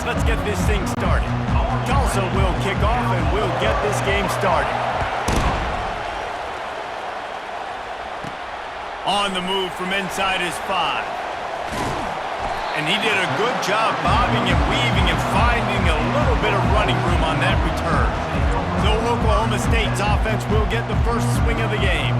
Let's get this thing started. Tulsa will kick off and we'll get this game started. On the move from inside his 5. And he did a good job bobbing and weaving and finding a little bit of running room on that return. So Oklahoma State's offense will get the first swing of the game.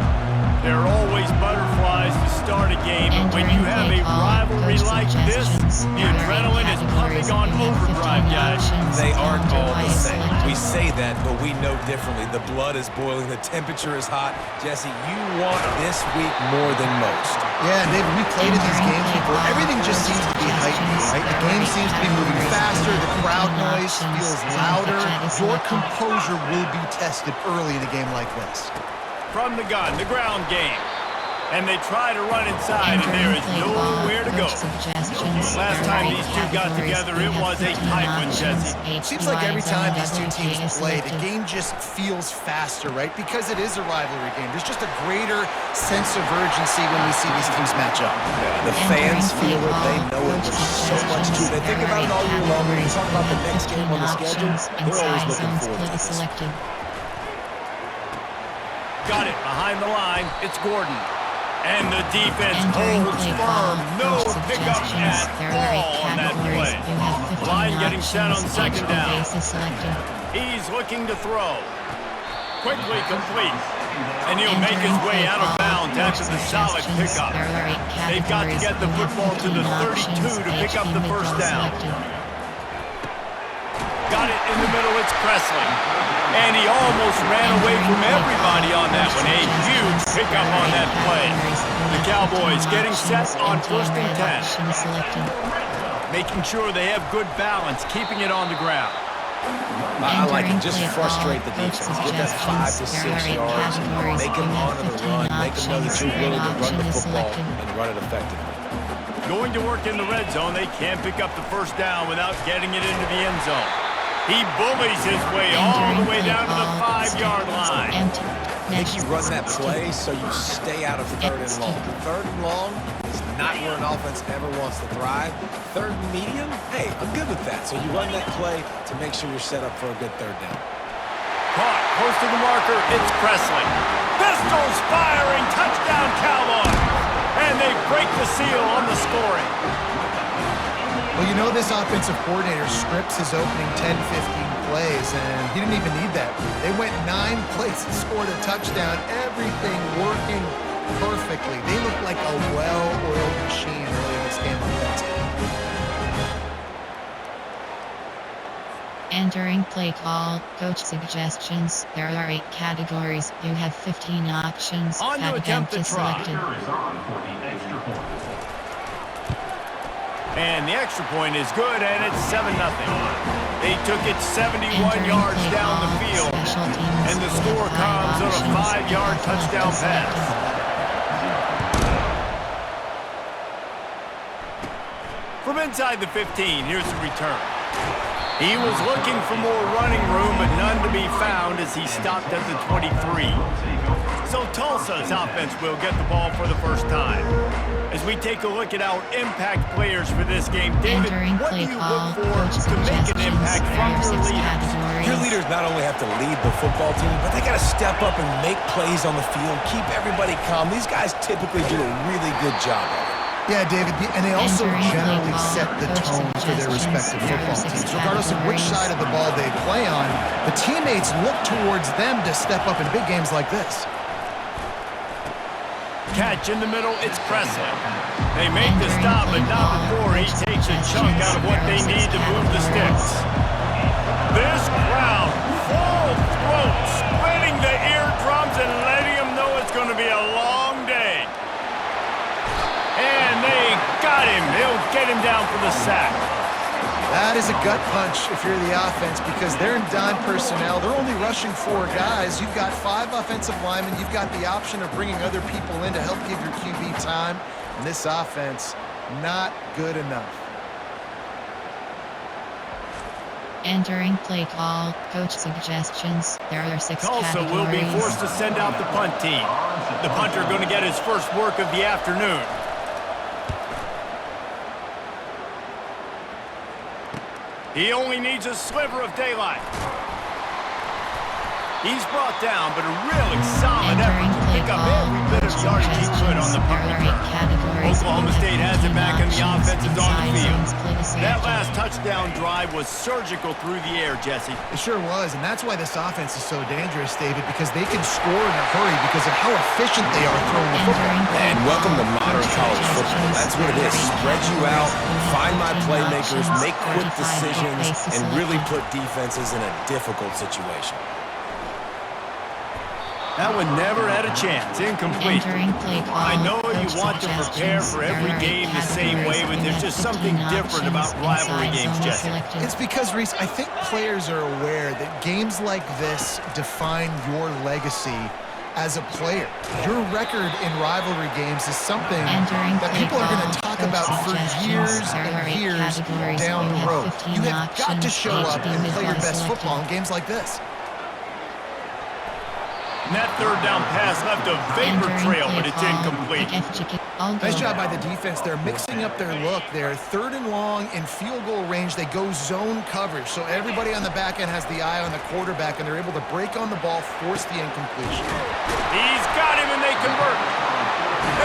There are always butterflies to start a game, but when you have a rivalry like this, the adrenaline is pumping on overdrive, guys. They aren't all the same. We say that, but we know differently. The blood is boiling, the temperature is hot. Jesse, you want this week more than most. Yeah, and David, we played in these games before. Everything just seems to be heightened, right? The game seems to be moving faster, the crowd noise feels louder. Your composure will be tested early in a game like this. From the gun, the ground game. And they try to run inside, and there is nowhere to go. Last time these two got together, it was a tight one, Jesse. Seems like every time these two teams play, the game just feels faster, right? Because it is a rivalry game. There's just a greater sense of urgency when we see these teams match up. Yeah, the fans feel it. They know it. There's so much to it. They think about it all year long. When you talk about the next game on the schedule, they're always looking forward to this. Got it behind the line. It's Gordon. And the defense holds firm. No pickup at all on that play. Line getting set on second down. He's looking to throw. Quickly complete. And he'll make his way out of bounds after the solid pickup. They've got to get the football to the 32 to pick up the first down. Got it in the middle. It's Presley. And he almost ran away from everybody on that one. A huge pickup on that play. The Cowboys getting set on 1st and 10. Making sure they have good balance, keeping it on the ground. I like it. Just frustrate the defense. Get that 5 to 6 yards. Make them honor the run. Make them know that you're willing to run the football and run it effectively. Going to work in the red zone. They can't pick up the first down without getting it into the end zone. He bullies his way all the way down to the 5-yard line. I think you run that play so you stay out of 3rd and long. 3rd and long is not where an offense ever wants to thrive. 3rd and medium, hey, I'm good with that. So you run that play to make sure you're set up for a good 3rd down. Caught, close to the marker, it's Presley. Pistols firing, touchdown Cowboys. And they break the seal on the scoring. Well, you know this offensive coordinator scripts his opening 10, 15 plays, and he didn't even need that. They went 9 plays and scored a touchdown, everything working perfectly. They look like a well-oiled machine early in this game offensively. Entering play call, coach suggestions. There are 8 categories. You have 15 options. On to attempt to try. Selected. And the extra point is good, and it's 7-0. They took it 71 yards down the field, and the score comes on a 5-yard touchdown pass. From inside the 15, here's the return. He was looking for more running room, but none to be found as he stopped at the 23. So Tulsa's offense will get the ball for the first time. As we take a look at our impact players for this game, David, what do you look for to make an impact from your leaders? Your leaders not only have to lead the football team, but they got to step up and make plays on the field, keep everybody calm. These guys typically do a really good job of it. Yeah, David, and they also generally set the tone for their respective football teams. Regardless of which side of the ball they play on, the teammates look towards them to step up in big games like this. Catch in the middle, it's Presley. They make the stop, but not before he takes a chunk out of what they need to move the sticks. This crowd, full throat, splitting the eardrums and letting them know it's going to be a long day. And they got him. They'll get him down for the sack. That is a gut punch if you're the offense because they're in dime personnel. They're only rushing 4 guys. You've got 5 offensive linemen. You've got the option of bringing other people in to help give your QB time. And this offense, not good enough. Entering play call, coach suggestions. There are 6 Tulsa categories. will be forced to send out the punt team. The punter going to get his first work of the He only needs a sliver of daylight. He's brought down, but a really solid effort to pick up every bit of yardage he could on the punt return. Oklahoma State has it back in the offense is on the field. That last touchdown drive was surgical through the air, Jesse. It sure was, and that's why this offense is so dangerous, David, because they can score in a hurry because of how efficient they are throwing the football. And welcome to modern college football. That's what it is. Spread you out, find my playmakers, make quick decisions, and really put defenses in a difficult situation. That one never had a chance. Incomplete. I know you want to prepare for every game the same way, but there's just something different about rivalry games, Jesse. It's because, Reese, I think players are aware that games like this define your legacy as a player. Your record in rivalry games is something that people are going to talk about for years and years down the road. You have got to show up and play your best football in games like this. And that third down pass left a vapor trail, but it's incomplete. Nice job by the defense. They're mixing up their look there. 3rd and long in field goal range. They go zone coverage. So everybody on the back end has the eye on the quarterback, and they're able to break on the ball, force the incompletion. He's got him, and they convert.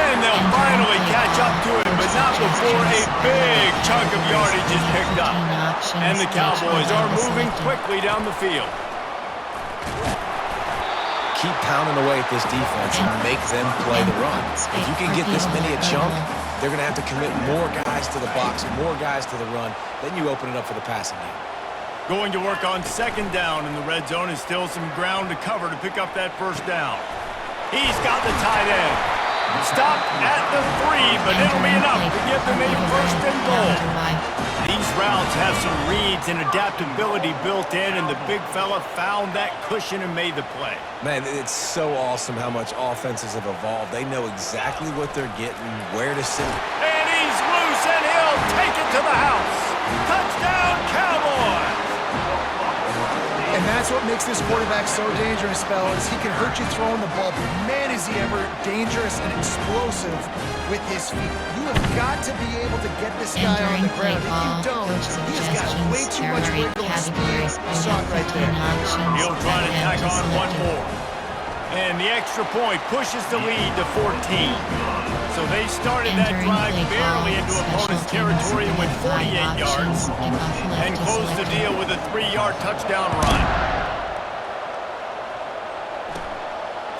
And they'll finally catch up to him, but not before a big chunk of yardage is picked up. And the Cowboys are moving quickly down the field. Keep pounding away at this defense and make them play the run. If you can get this many a chunk, they're going to have to commit more guys to the box, more guys to the run. Then you open it up for the passing game. Going to work on 2nd down in the red zone, and still some ground to cover to pick up that 1st down. He's got the tight end. Stopped at the 3, but it'll be enough to get them a 1st and goal. These routes have some reads and adaptability built in, and the big fella found that cushion and made the play. Man, it's so awesome how much offenses have evolved. They know exactly what they're getting, where to sit. And he's loose, and he'll take it to the house. Touchdown, Cowboys! And that's what makes this quarterback so dangerous, fellas. He can hurt you throwing the ball, but man, is he ever dangerous and explosive with his feet. You have got to be able to get this guy on the ground. If you don't, he's got way too much wiggle and speed. You saw it right there. He'll try to tack on one more. And the extra point pushes the lead to 14. So they started that drive barely into opponent's territory and went 48 yards and closed the deal with a 3-yard touchdown run.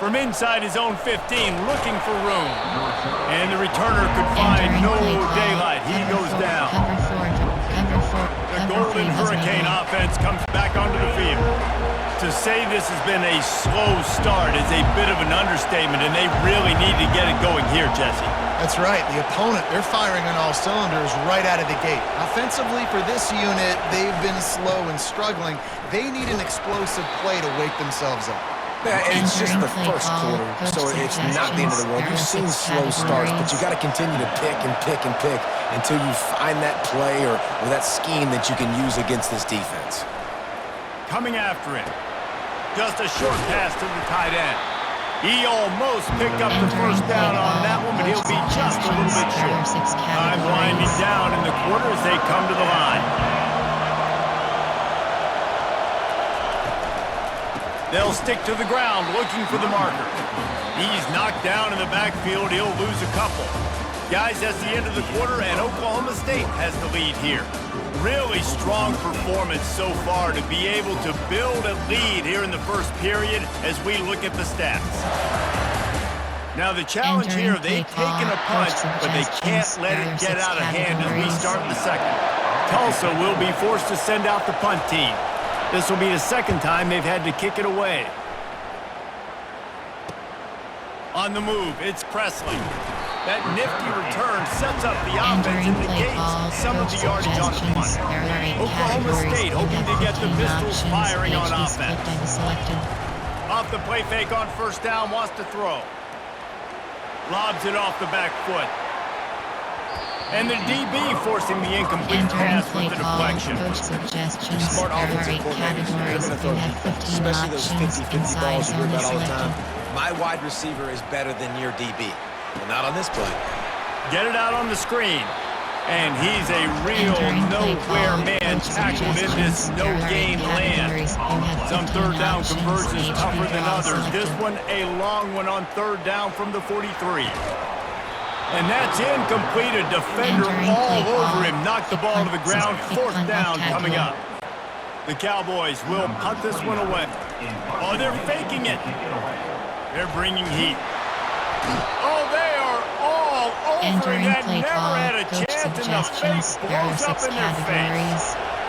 From inside his own 15, looking for room. And the returner could find no daylight. He goes down. The Golden Hurricane offense comes back onto the field. To say this has been a slow start is a bit of an understatement, and they really need to get it going here, Jesse. That's right. The opponent, they're firing on all cylinders right out of the gate. Offensively, for this unit, they've been slow and struggling. They need an explosive play to wake themselves up. Yeah, it's just the first quarter, so it's not the end of the world. You've seen slow starts, but you got to continue to pick and pick and pick until you find that play or that scheme that you can use against this defense. Coming after it. Just a short pass to the tight end. He almost picked up the 1st down on that one, but he'll be just a little bit short. Time winding down in the quarter as they come to the line. They'll stick to the ground looking for the marker. He's knocked down in the backfield. He'll lose a couple. Guys, that's the end of the quarter, and Oklahoma State has the lead here. Really strong performance so far to be able to build a lead here in the 1st period as we look at the stats. Now the challenge here, they've taken a punt, but they can't let it get out of hand as we start the 2nd. Tulsa will be forced to send out the punt team. This will be the 2nd time they've had to kick it away. On the move, it's Presley. That nifty return sets up the offense and negates some of the yardage on the punt. Oklahoma State hoping to get the pistols firing on offense. Off the play fake on 1st down, wants to throw. Lobs it off the back foot. And the DB forcing the incomplete pass with the deflection. Smart offensive coordinators, they're going to throw defense, especially those 50-50 balls you hear about all the time. My wide receiver is better than your DB. Well, not on this play. Get it out on the screen. And he's a real Entering play nowhere call, man coach tackled in this suggestions. There are no-gain 8 land. categories. You have Some 15 third down options. conversions Each tougher than draw others. This selected. one a long one on third down from the 43. And that's incomplete. A defender Entering all play over call. him. Knocked the ball to the ground. Kick Fourth punt down off coming tackle. up. The Cowboys will punt this one away. Oh, they're faking it. They're bringing heat. Oh, they are all over him. Entering That play never call. had a Coach chance, and the suggestions. fake There are blows up 6 in their face. categories.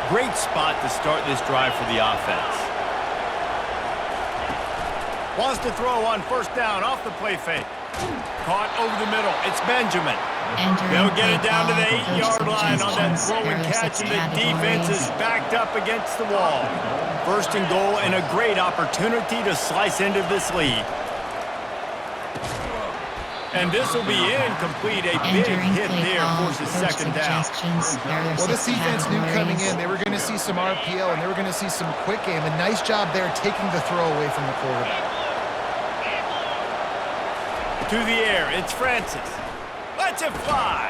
Great spot to start this drive for the offense. Wants to throw on first down off the play fake. Caught over the middle. It's Benjamin. Entering They'll get it play down to the call. 8-yard Coach line on that suggestions. throw There and are catch, 6 and the defense is categories. backed up against the wall. First and goal, and a great opportunity to slice into this lead. And this will be incomplete. A big Entering hit play there call. forces Coach second down. suggestions. There are Well, this 6 defense knew coming categories. in they were going to see some RPO and they were going to see some quick game. A nice job there taking the throw away from the quarterback. To the air, it's Francis. Lets it fly.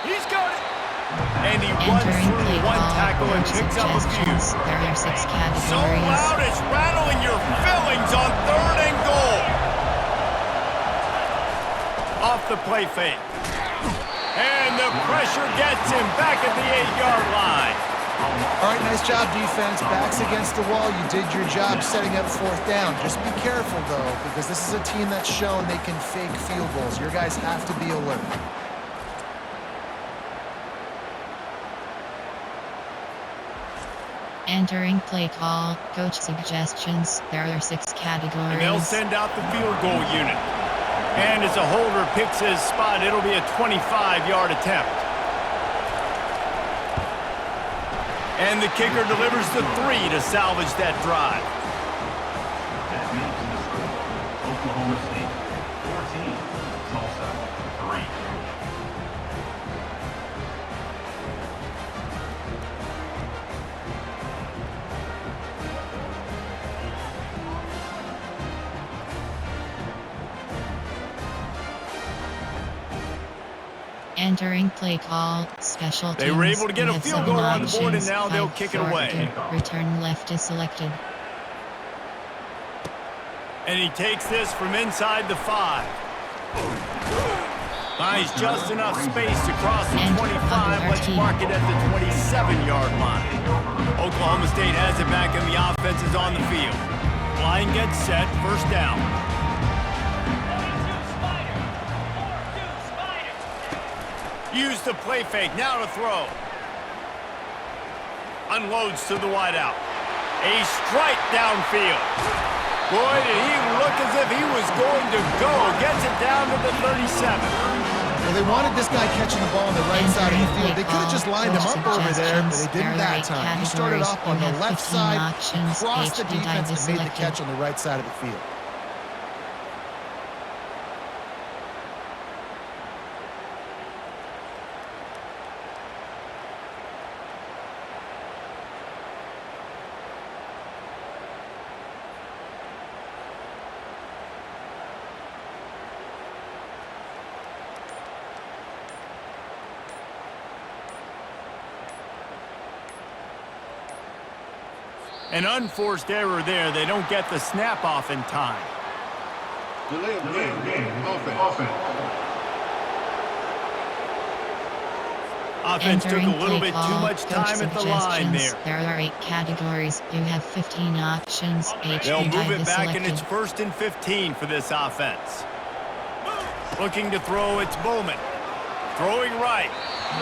He's got it. And he runs Entering play through one call. tackle and Coach picks up a few. suggestions. There are 6 So categories. loud it's rattling your fillings on third and goal. Off the play fake. And the pressure gets him back at the 8-yard line. All right, nice job, defense. Backs against the wall. You did your job setting up fourth down. Just be careful, though, because this is a team that's shown they can fake field goals. Your guys have to be alert. Entering play call. Coach suggestions. There are 6 And they'll categories. send out the field goal unit. And as a holder picks his spot, it'll be a 25-yard attempt. And the kicker delivers the 3 to salvage that drive. Oklahoma State 14, Tulsa 3. Entering play call. Special teams. They were able to get You a have field 7 goal on the board, and options. now they'll 5 kick it forward. away. Return left is selected. And he takes this from inside the 5. Finds just enough space to cross the And 25. Let's RT. mark it at the 27-yard line. Oklahoma State has it back, and the offense is on the field. Line gets set, first down. Use the play fake, now to throw. Unloads to the wideout. A strike downfield. Boy, did he look as if he was going to go. Gets it down to the 37. Well, they wanted this guy catching the ball on the right side of the field. They could have just lined him up over there, but they didn't that time. He started off on the left side, crossed the defense, and made the catch on the right side of the field. An unforced error there. They don't get the snap off in time. Delay of game. Offense. Offense took a Entering little play bit too call. much Coach time at the line suggestions. there. There are 8 categories. You have 15 options. They'll move HB it is back, selected. and it's first and 15 for this offense. Looking to throw, it's Bowman. Throwing right.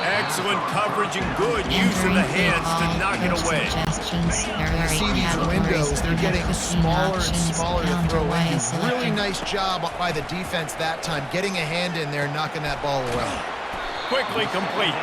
Excellent coverage and good use of the hands to knock it away. Suggestions. There are 8 See these categories. windows, they're You have getting 15 smaller and options. smaller to Counter throw Y in. is selected. Really nice job by the defense that time, getting a hand in there, knocking that ball away. Quickly complete.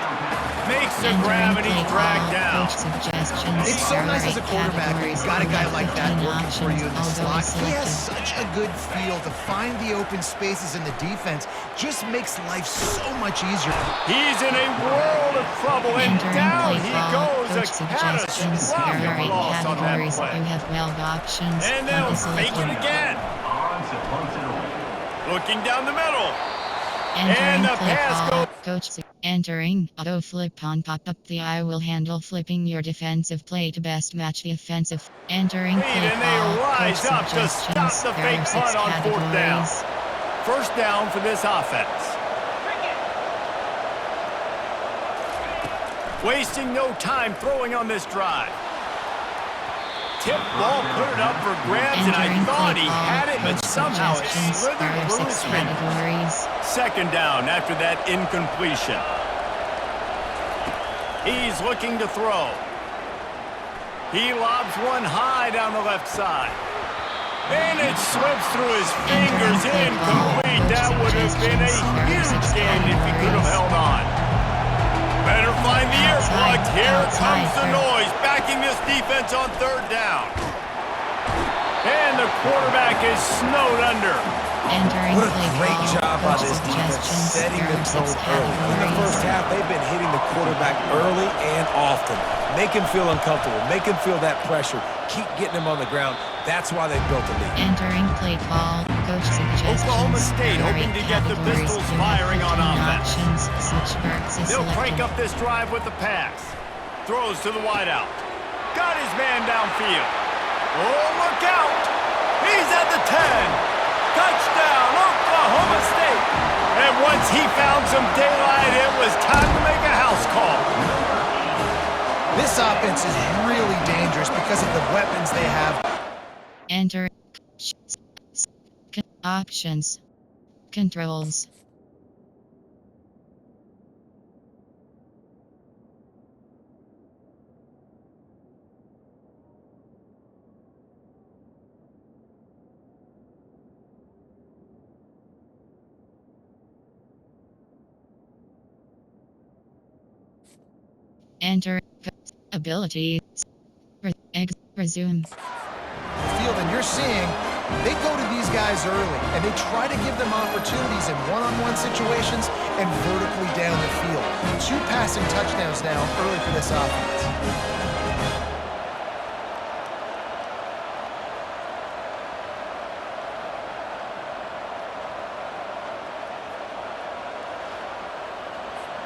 Makes the Entering grab, and he's play dragged call. down. Coach suggestions. It's so There nice are as a 8 quarterback when categories. you've got a You guy have like that 15 working for you in the options. slot. Although He has selected. such a good feel to find the open spaces in the defense. Just makes life so much easier. He's in a world of trouble, and Entering down play he call. goes. Coach A suggestions. There are catastrophic 8 loss on that categories. play. You have 12 options. And Punt they'll is fake it selected. again. On to punt it away. Looking down the middle. Entering the play pass call. Entering auto flip on pop-up. The eye will handle flipping your defensive play to best match the offensive. Entering Lead, play and they call. rise Coach up to stop suggestions. the There fake are 6 punt on fourth down. categories. First down for this offense. Wasting no time throwing on this drive. Tip ball, put it up for grabs, and I Entering thought play he call. had it, but Coach somehow it suggestions. slithered There are through 6 his fingers. categories. Second down after that incompletion. He's looking to throw. He lobs one high down the left side. And it slips through his fingers, incomplete. That would have been a huge gain if he could have held on. Better find the earplugs. Here comes the noise, backing this defense on third down. And the quarterback is snowed under. Entering What a play great call. job by Coach this defense suggestions. setting There the are tone 6 early. In the first categories. half, they've been hitting the quarterback early and often. Make him feel uncomfortable. Make him feel that pressure. Keep getting him on the ground. That's why they built the lead. Entering play call. Coach suggestions. Oklahoma State There are hoping 8 to get the categories. Pistols You have firing on 15 offense. options. Switch verts is They'll crank selected. up this drive with the pass. Throws to the wideout. Got his man downfield. Oh, look out! He's at the 10. Touchdown, Oklahoma State. And once he found some daylight, it was time to make a house call. This offense is really dangerous because of the weapons they have. Enter options. Controls. Enter ability. Resume. Field, and you're seeing they go to these guys early and they try to give them opportunities in one-on-one situations and vertically down the field. 2 passing touchdowns now early for this offense.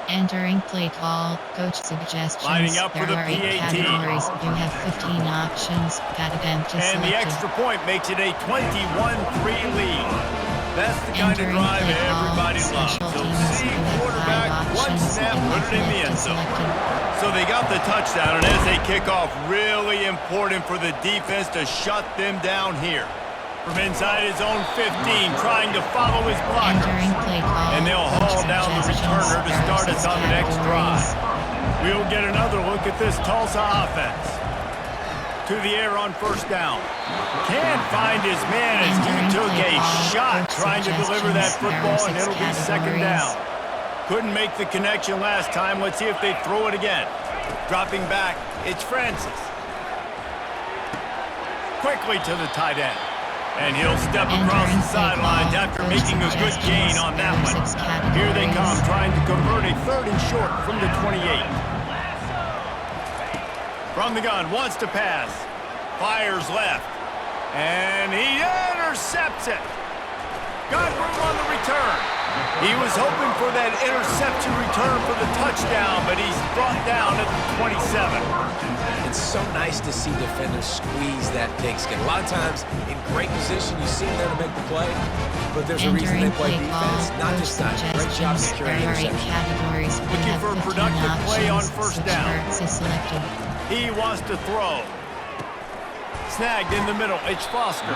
Entering play call. Coach suggestions. Lining up for there the are 8 PAT. categories. You have 15 options. Got attempt to And the selected. extra point makes it a 21-3 lead. That's the kind of Entering drive play call. everybody loves. Special So teams. see You have 5 quarterback, one options. snap, You put have it in the left end is zone. selected. So they got the touchdown, and as they kick off, really important for the defense to shut them down here. From inside his own 15, trying to follow his blockers. Entering play call. And they'll haul down the returner to start us on the next drive. We'll get another look at this Tulsa offense. To the air on first down. Can't find his man as he took a shot trying to deliver that football, and it'll be second down. Couldn't make the connection last time. Let's see if they throw it again. Dropping back, it's Francis. Quickly to the tight end. And he'll step across the sidelines after making a good gain on that one. Here they come, trying to convert a 3rd and short from the 28. From the gun, wants to pass. Fires left. And he intercepts it. Got room on the return. He was hoping for that interception return for the touchdown, but he's brought down at the 27. It's so nice to see defenders squeeze that pigskin. A lot of times, in great position, you see them there to make the play, but there's a reason they Entering play play defense. call. Not Coach just time. Great job suggestions. securing There are 8 interception. categories. You Looking have for a 15 productive play on options. first Switch down. verts is selected. He wants to throw. Snagged in the middle. It's Foster.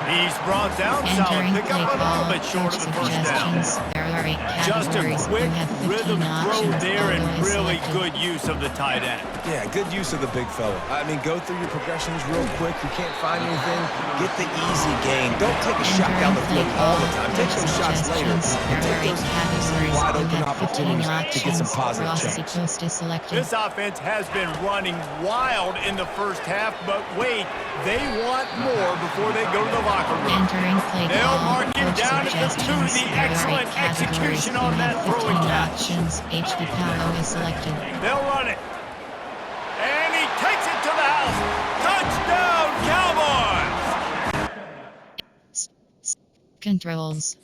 He's brought down. Solid Entering pick play up a little call. bit short Coach of the first down. suggestions. There are 8 Just a categories. quick You have 15 rhythm throw options. there and Logo is really selected. good use of the tight end. Yeah, good use of the big fella. I mean, go through your progressions real quick. You can't find anything, get the easy gain. Don't take a shot down the field all the time. Take those shots later. And take those easy, wide open opportunities to get some positive change. Post is selected. This offense has been running wild in the first half, but wait, they want more before they go to the locker room. Entering play They'll call. mark him Coach down at the 2. suggestions. The There are 8 excellent categories. execution You on have that throw 15 and catch. options. HD Palo is selected. They'll run it. And he takes it to the house. Touchdown, Cowboys! Controls.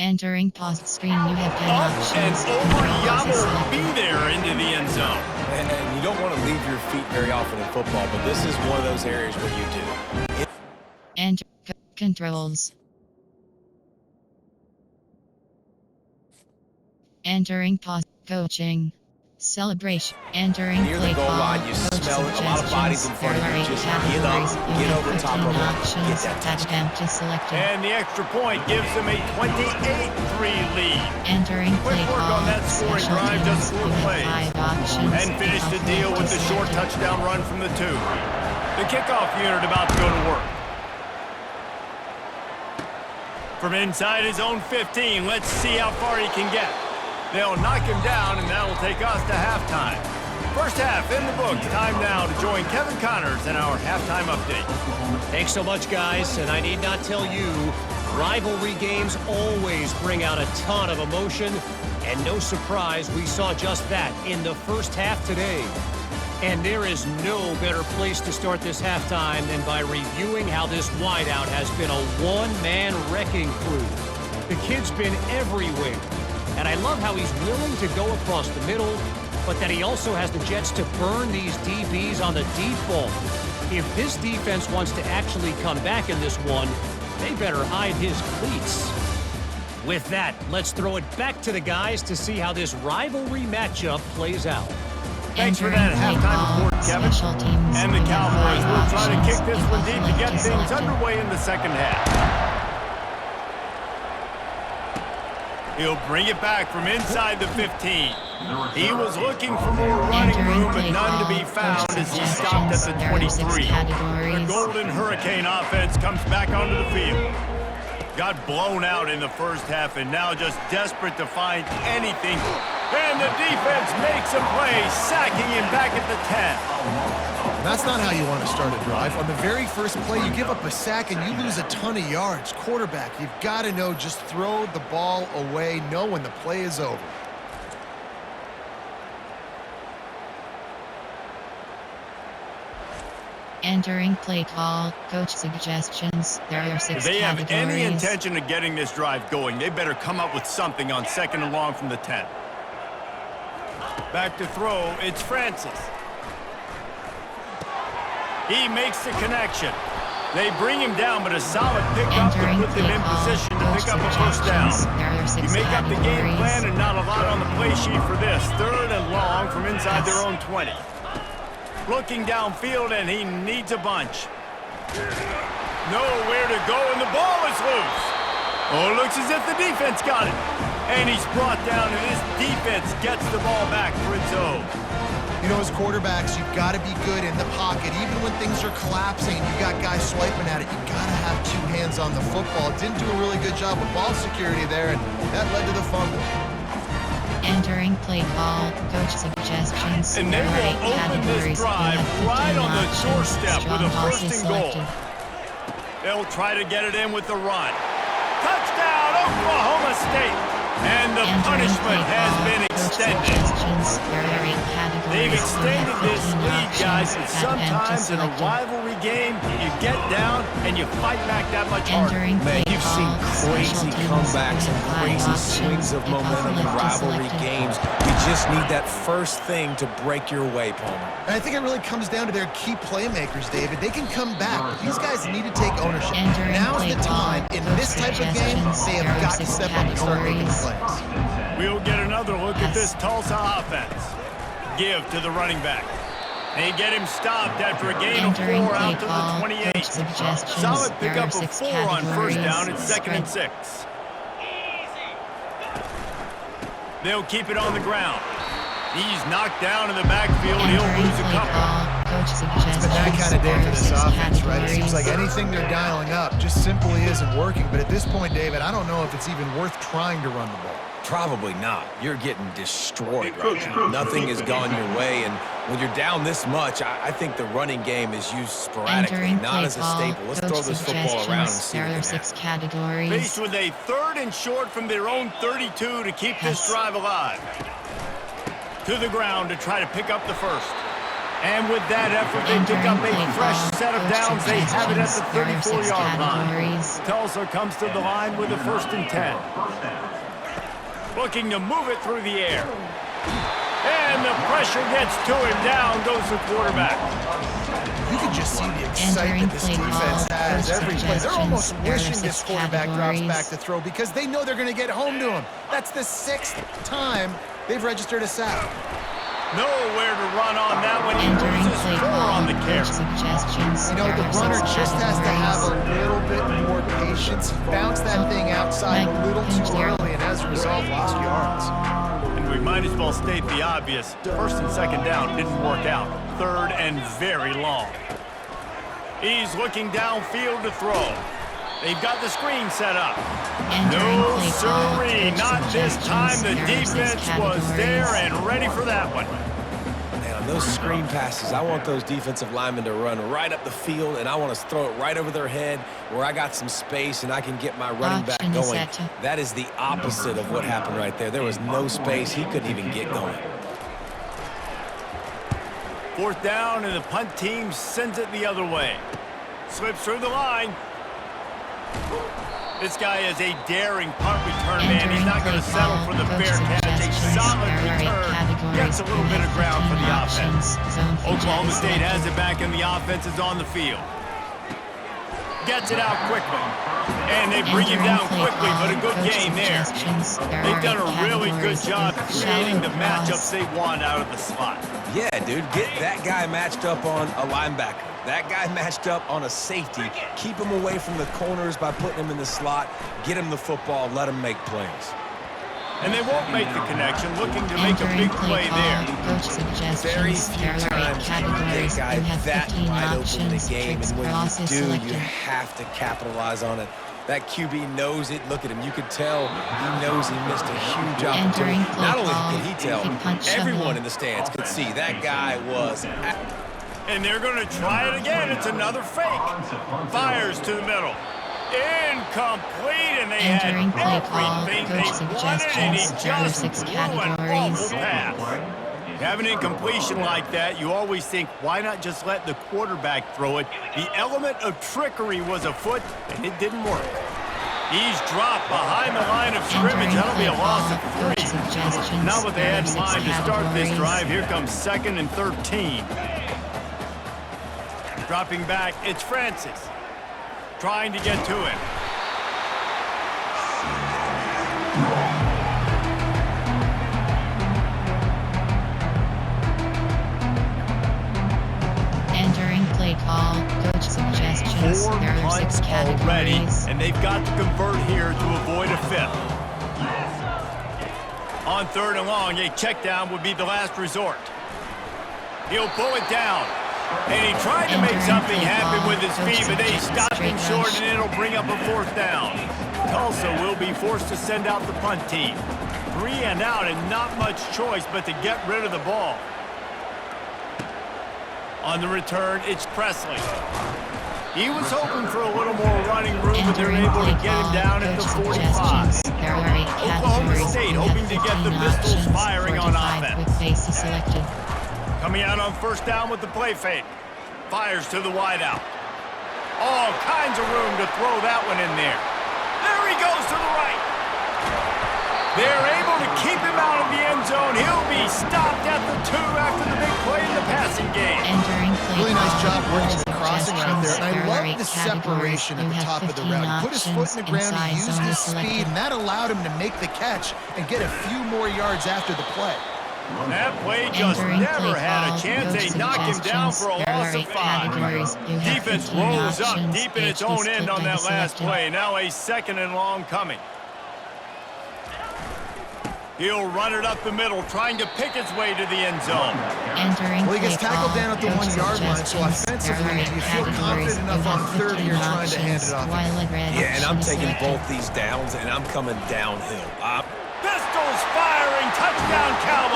Entering post screen, you have 10 Up and options. over, Control is Yabo selected. be there into the end zone. And you don't want to leave your feet very often in football, but this is one of those areas where you do. Enter controls. Entering pause coaching. Celebration. Entering Near the play goal call. line, you Coach smell it. A lot of bodies in front of you. suggestions. Just There are 8 get up, categories. You get have over top 15 of them, options. get that touchdown. Attempt is selected. And the extra point gives them a 28-3 lead. Entering Quick play work call. on that scoring Special drive, teams. just 4 You have plays. 5 options. And finish the deal with the short touchdown run from the 2. The kickoff unit about to go to work. From inside his own 15, let's see how far he can get. They'll knock him down, and that'll take us to halftime. First half in the books. Time now to join Kevin Connors in our halftime update. Thanks so much, guys. And I need not tell you, rivalry games always bring out a ton of emotion. And no surprise, we saw just that in the first half today. And there is no better place to start this halftime than by reviewing how this wideout has been a one-man wrecking crew. The kid's been everywhere. And I love how he's willing to go across the middle, but that he also has the Jets to burn these DBs on the deep ball. If this defense wants to actually come back in this one, they better hide his cleats. With that, let's throw it back to the guys to see how this rivalry matchup plays out. Thanks for that halftime report, Kevin. And the Cowboys will try to kick this one deep to get things underway in the second half. He'll bring it back from inside the 15. He was looking for more running room, but none to be found as he stopped at the 23. The Golden Hurricane offense comes back onto the field. Got blown out in the first half and now just desperate to find anything. And the defense makes a play, sacking him back at the 10. That's not how you want to start a drive. On the very first play, you give up a sack and you lose a ton of yards. Quarterback, you've got to know, just throw the ball away, know when the play is over. Entering play call, coach suggestions. There are 6 If they have categories. any intention of getting this drive going, they better come up with something on 2nd and long from the 10. Back to throw, it's Francis. He makes the connection. They bring him down, but a solid pickup to Entering put them play in call, position to coach pick up a first down. suggestions. There are 6 You make up the game categories. plan and not a lot on the play sheet for this. 3rd and long from inside their own 20. Looking downfield, and he needs a bunch. Nowhere to go, and the ball is loose. Oh, it looks as if the defense got it. And he's brought down, and his defense gets the ball back for its own. You know, as quarterbacks, you've got to be good in the pocket. Even when things are collapsing and you got guys swiping at it, you got to have 2 hands on the football. Didn't do a really good job with ball security there, and that led to the fumble. Entering play call, coach suggestions. And they There are 8 will open categories. this You drive have 15 right on the options. doorstep with a Strong first pass is and goal. selected. They'll try to get it in with the run. Touchdown, Oklahoma State! And the Entering punishment play has call, been coach extended. suggestions. There are 8 categories. They've You extended have this 15 lead, guys, options. but Attempt is sometimes in a selected. rivalry game, you get down and you fight back that much harder. Entering Man, play you've call, seen crazy special teams. comebacks You and have 5 crazy options. swings of If momentum in uplift is rivalry selected. games. You just need that first thing to break your way, Palmer. And I think it really comes down to their key playmakers, David. They can come back, but these guys need to take ownership. Entering Now's play the time. call, In coach this type of game, suggestions. they There have are got to 6 step up and start making categories. plays. We'll get another look at this Tulsa offense. Give to the running back. They get him stopped after a gain of Entering 4 play out to the call, 28. coach suggestions. Solid There pickup are of 6 4 on first down. categories. It's 2nd and 6. They'll keep it on the ground. He's knocked down in the backfield. He'll Entering lose a play couple. call, coach suggestions. But that kind of day There for are this 6 offense, right? It seems categories. like anything they're dialing up just simply isn't working. But at this point, David, I don't know if it's even worth trying to run the ball. Probably not. You're getting destroyed right now. Nothing has gone your way, and when you're down this much, I think the running game is used sporadically, Entering not play as a call, staple. Let's coach throw this football around and suggestions. see There what are can 6 happen. categories. Faced with a 3rd and short from their own 32 to keep this Yes. drive alive. To the ground to try to pick up the first. And with that effort, they pick up a fresh set of downs. They have it at the 34-yard line. Tulsa comes to the line with a 1st and 10. Looking to move it through the air. And the pressure gets to him. Down goes the quarterback. You can just see the excitement this defense has every play. They're almost wishing this quarterback drops back to throw because they know they're going to get home to him. That's the 6th time they've registered a sack. Nowhere to run on that one. He loses 4 on the carry. You know, the runner just has to have a little bit more patience. He bounced that thing outside a little too early and as a result lost yards. And we might as well state the obvious. 1st and 2nd down didn't work out. 3rd and very long. He's looking downfield to throw. They've got the screen set up. No, sirree, not this time. The defense was there and ready for that one. Man, on those screen passes, I want those defensive linemen to run right up the field, and I want to throw it right over their head where I got some space and I can get my running back going. That is the opposite of what happened right there. There was no space. He couldn't even get going. 4th down, and the punt team sends it the other way. Slips through the line. This guy is a daring punt return man. He's not going to settle for the fair catch. A solid return. Gets a little bit of ground for the offense. Oklahoma State has it back, and the offense is on the field. Gets it out quickly. And they bring him down quickly, but a good game there. They've done a really good job creating the matchups they want out of the slot. Yeah, dude, get that guy matched up on a linebacker. That guy matched up on a safety. Keep him away from the corners by putting him in the slot. Get him the football. Let him make plays. And they won't make the connection, looking to make a big play there. Very few times you get a guy that wide open in the game, and when you do, you have to capitalize on it. That QB knows it. Look at him. You could tell he knows he missed a huge opportunity. Not only could he tell, everyone in the stands could see that guy was... And they're going to try it again. It's another fake. Fires to the middle. Incomplete, and they had everything they wanted, and he just threw an awful pass. You have an incompletion like that, you always think, why not just let the quarterback throw it? The element of trickery was afoot, and it didn't work. He's dropped behind the line of scrimmage. That'll be a loss of 3. Not what they had in mind to start this drive. Here comes 2nd and 13. Dropping back, it's Francis. Trying to get to him. Entering play call, coach suggestions. 4 There are 6 punts already, categories. and they've got to convert here to avoid a 5th. On 3rd and long, a check down would be the last resort. He'll pull it down. And he tried to make something happen with his feet, but they stopped him short, and it'll bring up a 4th down. Tulsa will be forced to send out the punt team. 3 and out, and not much choice but to get rid of the ball. On the return, it's Presley. He was hoping for a little more running room, but they're able to get him down at the 45. Oklahoma State hoping to get the pistols firing on offense. Coming out on 1st down with the play fake. Fires to the wideout. All kinds of room to throw that one in there. There he goes to the right. They're able to keep him out of the end zone. He'll be stopped at the 2 after the big play in the passing game. Really nice job working the crossing route there. And I love the separation at the top of the route. He put his foot in the ground, he used his speed, and that allowed him to make the catch and get a few more yards after the play. That play just never had a chance. They knock him down for a loss of 5. Defense rolls up deep in its own end on that last play. Now a 2nd and long coming. He'll run it up the middle, trying to pick his way to the end zone. Well, he gets tackled down at the 1-yard line, so offensively, do you feel confident enough on 3rd you're trying to hand it off? Yeah, and I'm taking both these downs, and I'm coming downhill. Pistols firing, touchdown Cowboys.